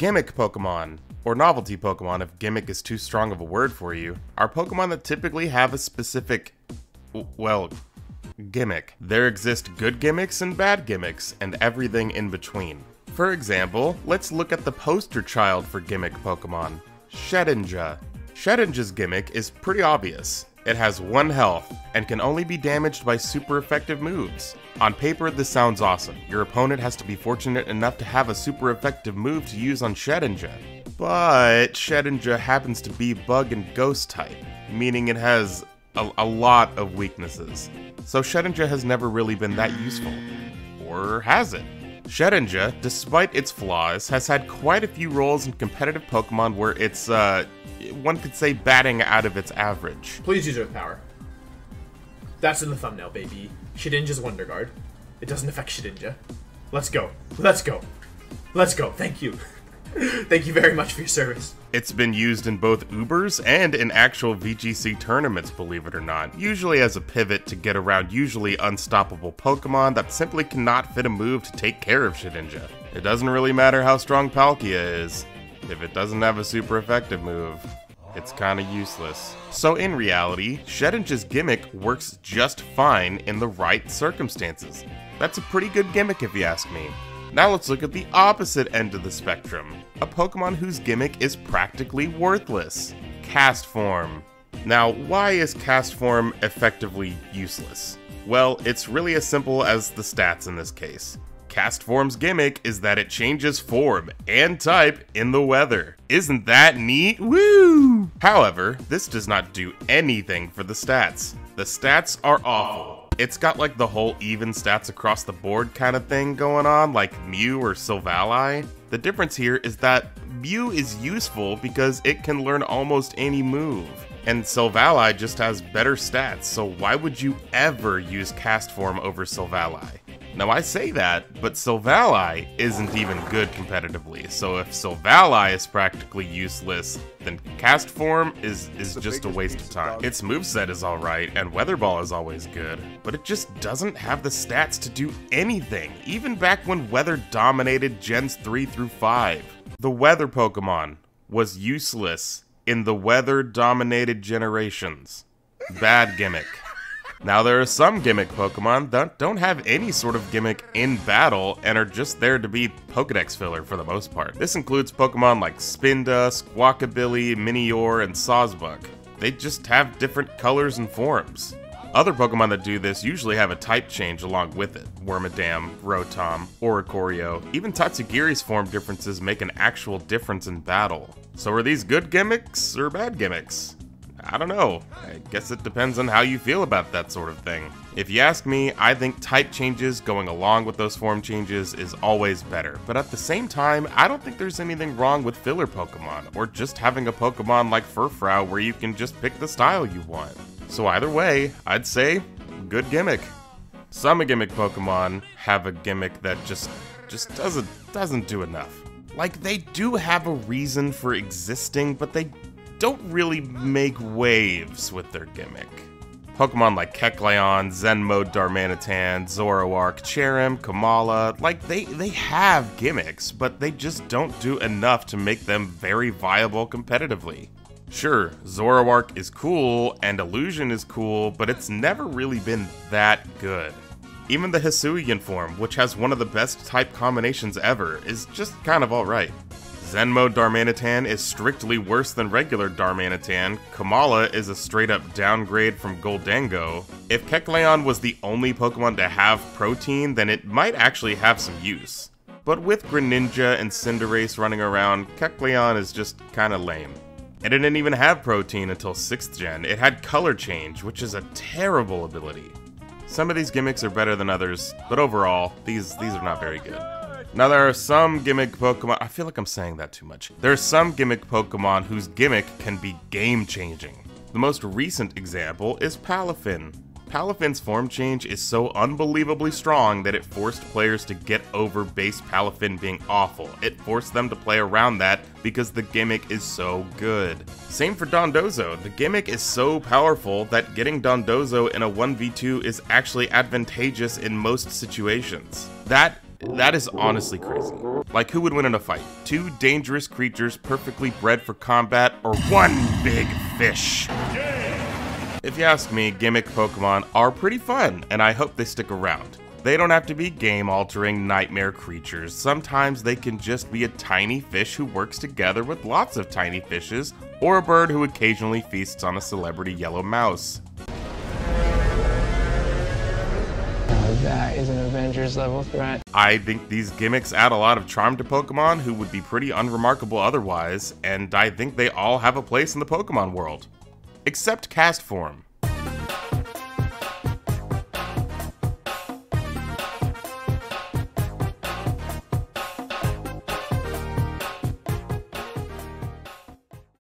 Gimmick Pokémon, or novelty Pokémon if gimmick is too strong of a word for you, are Pokémon that typically have a specific, well, gimmick. There exist good gimmicks and bad gimmicks, and everything in between. For example, let's look at the poster child for gimmick Pokémon, Shedinja. Shedinja's gimmick is pretty obvious. It has 1 health, and can only be damaged by super effective moves. On paper, this sounds awesome. Your opponent has to be fortunate enough to have a super effective move to use on Shedinja. But Shedinja happens to be bug and ghost type, meaning it has a lot of weaknesses. So Shedinja has never really been that useful. Or has it? Shedinja, despite its flaws, has had quite a few roles in competitive Pokemon where it's, one could say batting out of its average. Please use Earth Power. That's in the thumbnail, baby. Shedinja's Wonder Guard. It doesn't affect Shedinja. Let's go. Let's go. Let's go. Thank you. Thank you very much for your service. It's been used in both Ubers and in actual VGC tournaments, believe it or not, usually as a pivot to get around usually unstoppable Pokemon that simply cannot fit a move to take care of Shedinja. It doesn't really matter how strong Palkia is. If it doesn't have a super effective move, it's kinda useless. So in reality, Shedinja's gimmick works just fine in the right circumstances. That's a pretty good gimmick if you ask me. Now let's look at the opposite end of the spectrum. A Pokemon whose gimmick is practically worthless. Castform. Now, why is Castform effectively useless? Well, it's really as simple as the stats in this case. Castform's gimmick is that it changes form and type in the weather. Isn't that neat? Woo! However, this does not do anything for the stats. The stats are awful. It's got like the whole even stats across the board kind of thing going on, like Mew or Silvally. The difference here is that Mew is useful because it can learn almost any move, and Silvally just has better stats, so why would you ever use Castform over Silvally? Now I say that, but Silvally isn't even good competitively, so if Silvally is practically useless, then Castform is just a waste of time. Its moveset is alright, and Weather Ball is always good, but it just doesn't have the stats to do anything, even back when Weather dominated Gens 3 through 5. The Weather Pokemon was useless in the Weather-dominated generations. Bad gimmick. Now there are some gimmick Pokemon that don't have any sort of gimmick in battle and are just there to be Pokedex filler for the most part. This includes Pokemon like Spinda, Squawkabilly, Minior, and Sawsbuck. They just have different colors and forms. Other Pokemon that do this usually have a type change along with it. Wormadam, Rotom, Oricorio, even Tatsugiri's form differences make an actual difference in battle. So are these good gimmicks or bad gimmicks? I don't know. I guess it depends on how you feel about that sort of thing. If you ask me, I think type changes going along with those form changes is always better. But at the same time, I don't think there's anything wrong with filler Pokemon, or just having a Pokemon like Furfrou where you can just pick the style you want. So either way, I'd say, good gimmick. Some gimmick Pokemon have a gimmick that just doesn't do enough. Like, they do have a reason for existing, but they don't really make waves with their gimmick. Pokemon like Kecleon, Zenmode Darmanitan, Zoroark, Cherrim, Kamala, like they have gimmicks, but they just don't do enough to make them very viable competitively. Sure, Zoroark is cool and Illusion is cool, but it's never really been that good. Even the Hisuian form, which has one of the best type combinations ever, is just kind of alright. Zenmode Darmanitan is strictly worse than regular Darmanitan, Kamala is a straight up downgrade from Goldango. If Kecleon was the only Pokemon to have Protein, then it might actually have some use. But with Greninja and Cinderace running around, Kecleon is just kinda lame. It didn't even have Protein until 6th gen, it had Color Change, which is a terrible ability. Some of these gimmicks are better than others, but overall, these are not very good. Now there are some gimmick Pokemon, I feel like I'm saying that too much. There are some gimmick Pokemon whose gimmick can be game-changing. The most recent example is Palafin. Palafin's form change is so unbelievably strong that it forced players to get over base Palafin being awful. It forced them to play around that because the gimmick is so good. Same for Dondozo. The gimmick is so powerful that getting Dondozo in a 1v2 is actually advantageous in most situations. That that is honestly crazy. Like, who would win in a fight? Two dangerous creatures perfectly bred for combat, or one big fish? If you ask me, gimmick Pokemon are pretty fun, and I hope they stick around. They don't have to be game-altering nightmare creatures. Sometimes they can just be a tiny fish who works together with lots of tiny fishes, or a bird who occasionally feasts on a celebrity yellow mouse. That is an Avengers level threat. I think these gimmicks add a lot of charm to Pokemon who would be pretty unremarkable otherwise, and I think they all have a place in the Pokemon world. Except Cast Form.